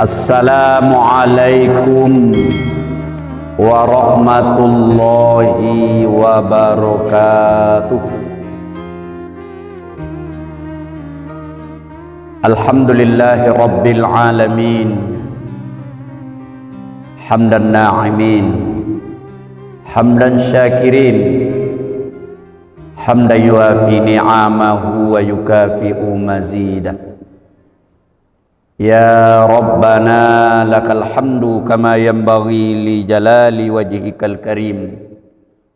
Assalamualaikum warahmatullahi wabarakatuh. Alhamdulillahi rabbil alamin, hamdan na'imin, hamdan syakirin, hamdan yuafi ni'amahu wa yukafi'u mazidah. Ya Rabbana lakal hamdu kama yanbaghi li jalali wajhikal karim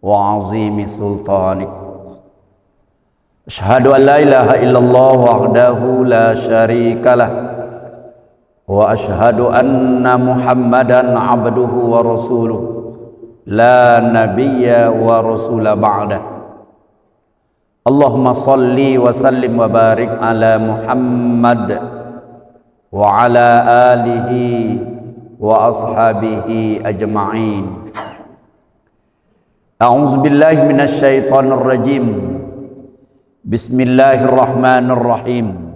wa azimi sultanik. Asyhadu an la ilaha illallah wahdahu la syarikalah wa asyhadu anna Muhammadan abduhu wa rasuluh la nabiyya wa rasula ba'dah. Allahumma salli wa sallim wa barik ala Muhammad wa ala alihi wa ashabihi ajma'in. A'udzu billahi minasy syaithanir rajim. Bismillahirrahmanirrahim.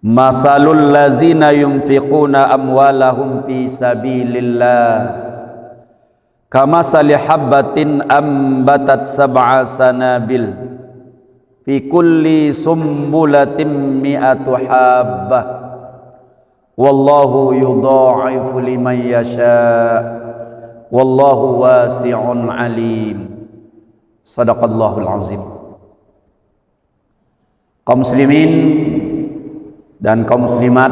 Mathalul ladzina yunfiquna amwalahum fi sabilillah kamathali habbatin ambatat sab'a sanabil fi kulli sumbulatin mi'atu habbah wallahu yudha'ifu liman yasha wallahu wasi'un alim. Sadaqallahul azim. Kaum muslimin dan kaum muslimat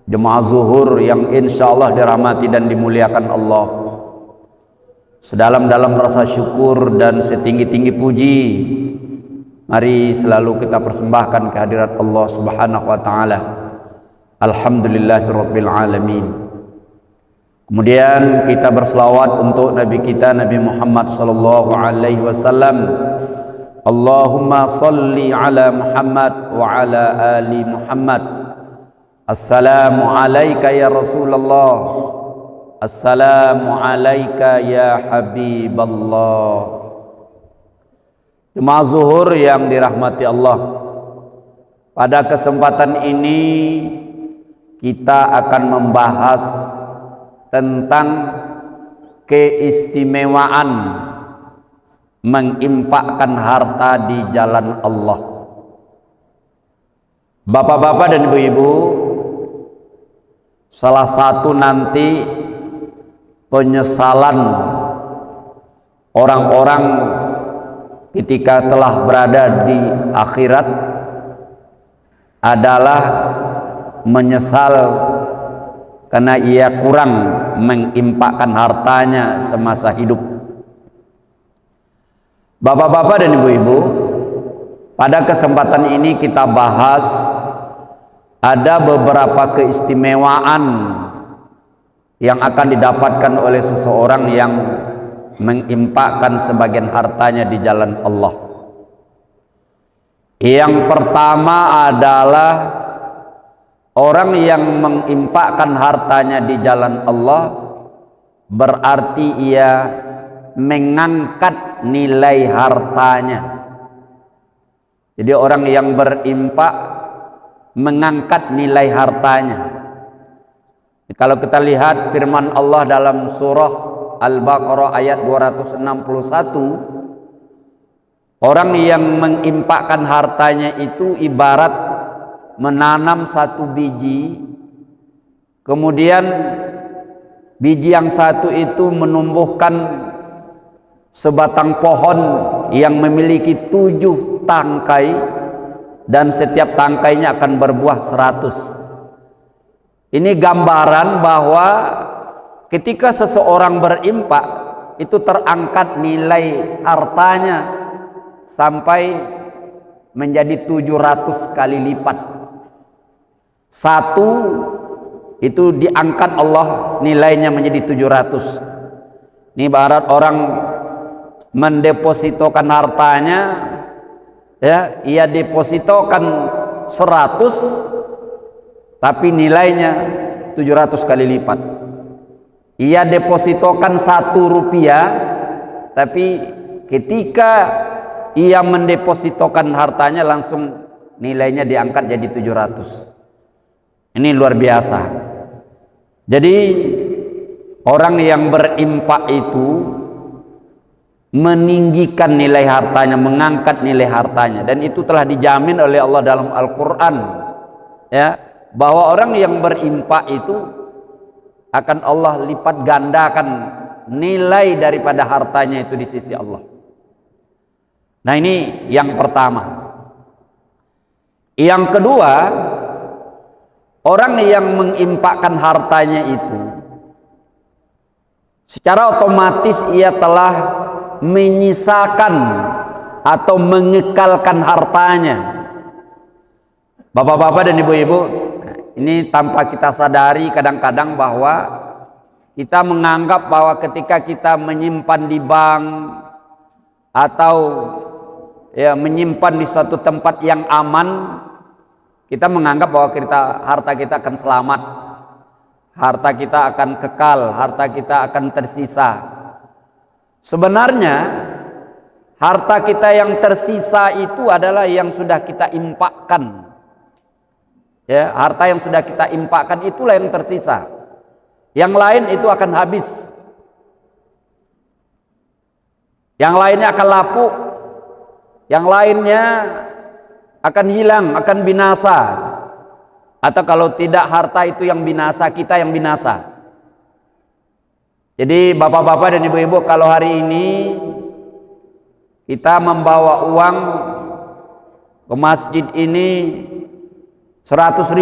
jemaah zuhur yang insyaallah dirahmati dan dimuliakan Allah, sedalam-dalam rasa syukur dan setinggi-tinggi puji, mari selalu kita persembahkan kehadirat Allah Subhanahu wa taala. Alhamdulillahirabbil alamin. Kemudian kita berselawat untuk Nabi kita Nabi Muhammad sallallahu alaihi wasallam. Allahumma salli ala Muhammad wa ala ali Muhammad. Assalamu alayka ya Rasulullah. Assalamu alayka ya Habiballah. Jemaah zuhur yang dirahmati Allah, pada kesempatan ini kita akan membahas tentang keistimewaan menginfakkan harta di jalan Allah. Bapak-bapak dan ibu-ibu, salah satu nanti penyesalan orang-orang ketika telah berada di akhirat adalah menyesal karena ia kurang menginfakkan hartanya semasa hidup. Bapak-bapak dan ibu-ibu, pada kesempatan ini kita bahas ada beberapa keistimewaan yang akan didapatkan oleh seseorang yang menginfakkan sebagian hartanya di jalan Allah. Yang pertama adalah orang yang menginfakkan hartanya di jalan Allah berarti ia mengangkat nilai hartanya. Jadi orang yang berinfak mengangkat nilai hartanya. Kalau kita lihat firman Allah dalam surah Al-Baqarah ayat 261, orang yang menginfakkan hartanya itu ibarat menanam satu biji, kemudian biji yang satu itu menumbuhkan sebatang pohon yang memiliki 7 tangkai dan setiap tangkainya akan berbuah 100. Ini gambaran bahwa ketika seseorang berinfak itu terangkat nilai hartanya sampai menjadi 700 kali lipat. Satu itu diangkat Allah nilainya menjadi 700. Ini ibarat orang mendepositokan hartanya, ya, ia depositokan 100 tapi nilainya 700 kali lipat. Ia depositokan 1 rupiah tapi ketika ia mendepositokan hartanya langsung nilainya diangkat jadi 700. Ini luar biasa. Jadi orang yang berimpak itu meninggikan nilai hartanya, mengangkat nilai hartanya, dan itu telah dijamin oleh Allah dalam Al-Quran, ya, bahwa orang yang berimpak itu akan Allah lipat gandakan nilai daripada hartanya itu di sisi Allah. Nah, ini yang pertama. Yang kedua, orang yang mengimpakkan hartanya itu secara otomatis ia telah menyisakan atau mengekalkan hartanya. Bapak-bapak dan ibu-ibu, ini tanpa kita sadari kadang-kadang bahwa kita menganggap bahwa ketika kita menyimpan di bank atau ya menyimpan di suatu tempat yang aman, kita menganggap bahwa harta kita akan selamat, harta kita akan kekal, harta kita akan tersisa. Sebenarnya harta kita yang tersisa itu adalah yang sudah kita impakkan. Ya, harta yang sudah kita impakkan itulah yang tersisa. Yang lain itu akan habis. Yang lainnya akan lapuk. Yang lainnya akan hilang, akan binasa. Atau kalau tidak harta itu yang binasa, kita yang binasa. Jadi bapak-bapak dan ibu-ibu, kalau hari ini kita membawa uang ke masjid ini 100.000,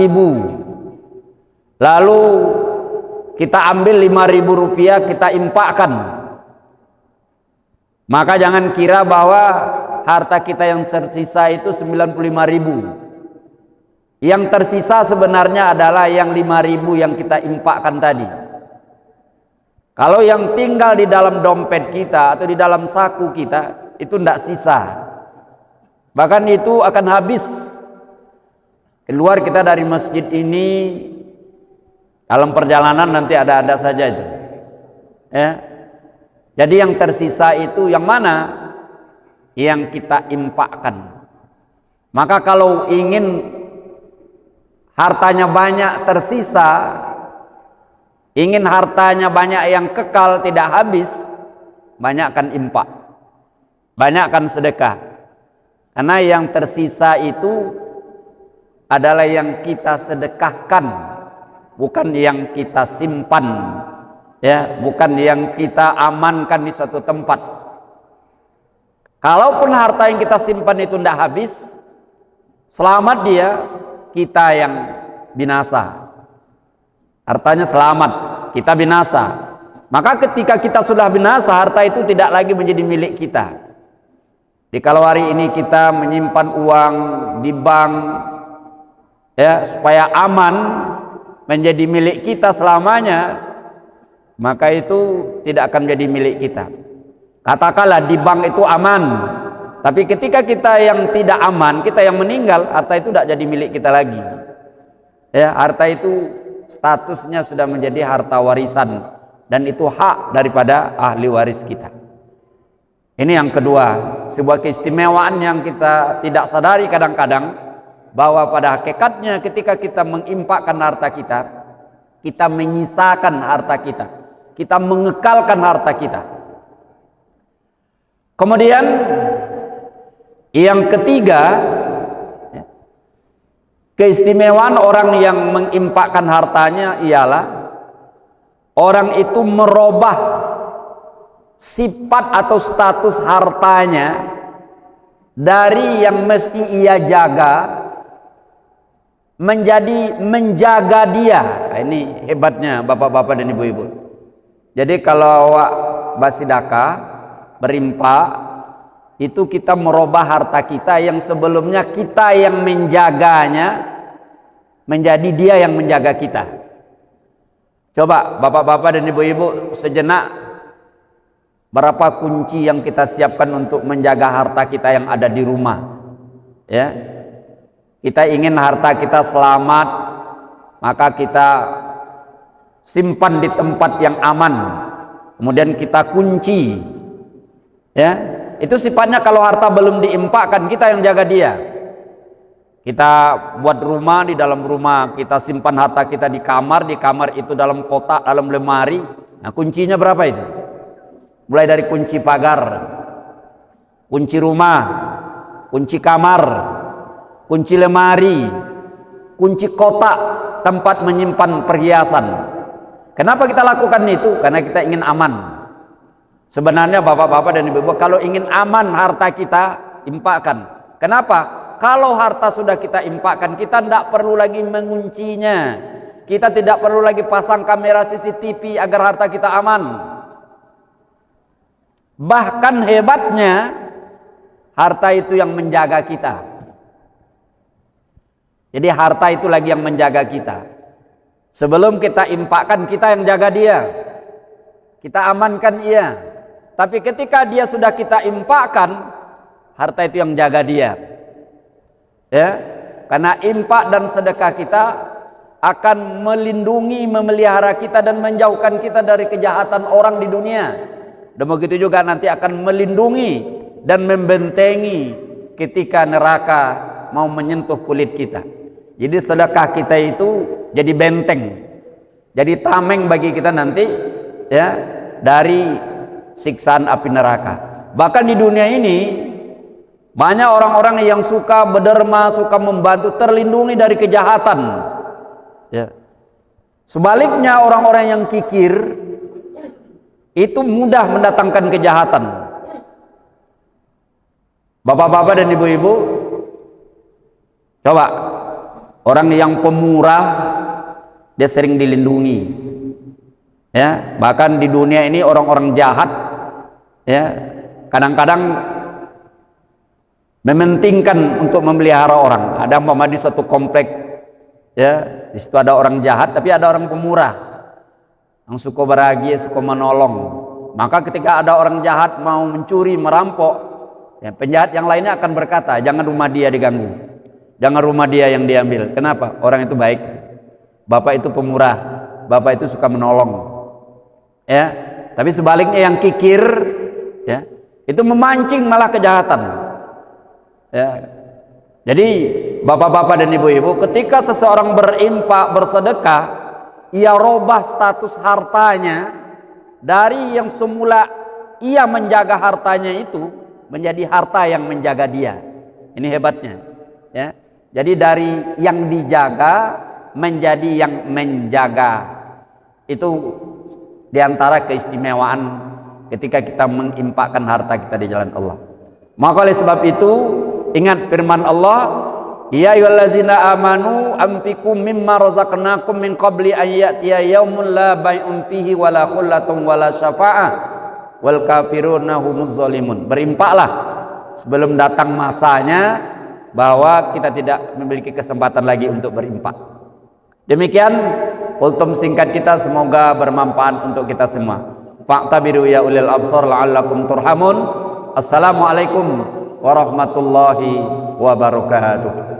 lalu kita ambil 5.000 rupiah kita impakkan, maka jangan kira bahwa harta kita yang tersisa itu 95.000. Yang tersisa sebenarnya adalah yang 5.000 yang kita impakkan tadi. Kalau yang tinggal di dalam dompet kita atau di dalam saku kita itu tidak sisa, bahkan itu akan habis. Keluar kita dari masjid ini dalam perjalanan nanti ada saja itu, ya. Jadi yang tersisa itu yang mana? Yang kita impakkan. Maka kalau ingin hartanya banyak tersisa, ingin hartanya banyak yang kekal tidak habis, banyakkan impak, banyakkan sedekah. Karena yang tersisa itu adalah yang kita sedekahkan, bukan yang kita simpan, ya, bukan yang kita amankan di suatu tempat. Kalaupun harta yang kita simpan itu tidak habis, selamat dia, kita yang binasa. Hartanya selamat, kita binasa. Maka ketika kita sudah binasa, harta itu tidak lagi menjadi milik kita. Jadi kalau hari ini kita menyimpan uang di bank, ya, supaya aman menjadi milik kita selamanya, maka itu tidak akan menjadi milik kita. Katakanlah di bank itu aman, tapi ketika kita yang tidak aman, kita yang meninggal, harta itu tidak jadi milik kita lagi. Ya, harta itu statusnya sudah menjadi harta warisan dan itu hak daripada ahli waris kita. Ini yang kedua, sebuah keistimewaan yang kita tidak sadari kadang-kadang, bahwa pada hakikatnya ketika kita mengimpakkan harta kita, kita menyisakan harta kita, kita mengekalkan harta kita. Kemudian yang ketiga, keistimewaan orang yang mengimpakkan hartanya ialah orang itu merubah sifat atau status hartanya dari yang mesti ia jaga menjadi menjaga dia. Ini hebatnya bapak-bapak dan ibu-ibu. Jadi kalau awak basidaka berimpak, itu kita merubah harta kita yang sebelumnya kita yang menjaganya menjadi dia yang menjaga kita. Coba bapak-bapak dan ibu-ibu sejenak, berapa kunci yang kita siapkan untuk menjaga harta kita yang ada di rumah, ya. Kita ingin harta kita selamat, maka kita simpan di tempat yang aman, kemudian kita kunci, ya. Itu sifatnya kalau harta belum diimpakkan, kita yang jaga dia, Kita buat rumah, di dalam rumah kita simpan harta kita di kamar itu dalam kotak, dalam lemari. Nah, kuncinya berapa itu? Mulai dari kunci pagar, kunci rumah, kunci kamar, kunci lemari, kunci kotak tempat menyimpan perhiasan. Kenapa kita lakukan itu? Karena kita ingin aman. Sebenarnya bapak-bapak dan ibu-ibu, kalau ingin aman harta kita, impakkan. Kenapa? Kalau harta sudah kita impakkan, kita tidak perlu lagi menguncinya. Kita tidak perlu lagi pasang kamera CCTV agar harta kita aman. Bahkan hebatnya, harta itu yang menjaga kita. Jadi harta itu lagi yang menjaga kita. Sebelum kita impakkan, kita yang jaga dia. Kita amankan ia. Tapi ketika dia sudah kita impakkan, harta itu yang jaga dia. Ya, karena infak dan sedekah kita akan melindungi, memelihara kita dan menjauhkan kita dari kejahatan orang di dunia. Dan begitu juga nanti akan melindungi dan membentengi ketika neraka mau menyentuh kulit kita. Jadi sedekah kita itu jadi benteng, jadi tameng bagi kita nanti, ya, dari siksaan api neraka. Bahkan di dunia ini banyak orang-orang yang suka berderma, suka membantu, terlindungi dari kejahatan. Ya. Sebaliknya orang-orang yang kikir itu mudah mendatangkan kejahatan. Bapak-bapak dan ibu-ibu, coba orang yang pemurah dia sering dilindungi. Ya, bahkan di dunia ini orang-orang jahat, ya, kadang-kadang mementingkan untuk memelihara orang. Ada di satu komplek, ya, di situ ada orang jahat, tapi ada orang pemurah yang suka bahagia, suka menolong. Maka ketika ada orang jahat mau mencuri, merampok, ya, penjahat yang lainnya akan berkata, jangan rumah dia diganggu, jangan rumah dia yang diambil. Kenapa? Orang itu baik, bapak itu pemurah, bapak itu suka menolong. Ya, tapi sebaliknya yang kikir, ya, itu memancing malah kejahatan. Ya. Jadi bapak-bapak dan ibu-ibu, ketika seseorang berimpak, bersedekah, ia robah status hartanya dari yang semula ia menjaga hartanya itu menjadi harta yang menjaga dia. Ini hebatnya, ya. Jadi dari yang dijaga menjadi yang menjaga. Itu diantara keistimewaan ketika kita mengimpakkan harta kita di jalan Allah. Maka oleh sebab itu, ingat firman Allah, ya ayyuhallazina amanu anfiqu mimma razaqnakum min qabli an ya'tiya yaumun la bai'un fihi wala khullatun wala syafa'ah wal kafiruna humuz zalimun. Berimpaklah sebelum datang masanya bahwa kita tidak memiliki kesempatan lagi untuk berimpak. Demikian kultum singkat kita, semoga bermanfaat untuk kita semua. Fa'tabiru ya ulil absar la'allakum turhamun. Assalamualaikum warahmatullahi wabarakatuh.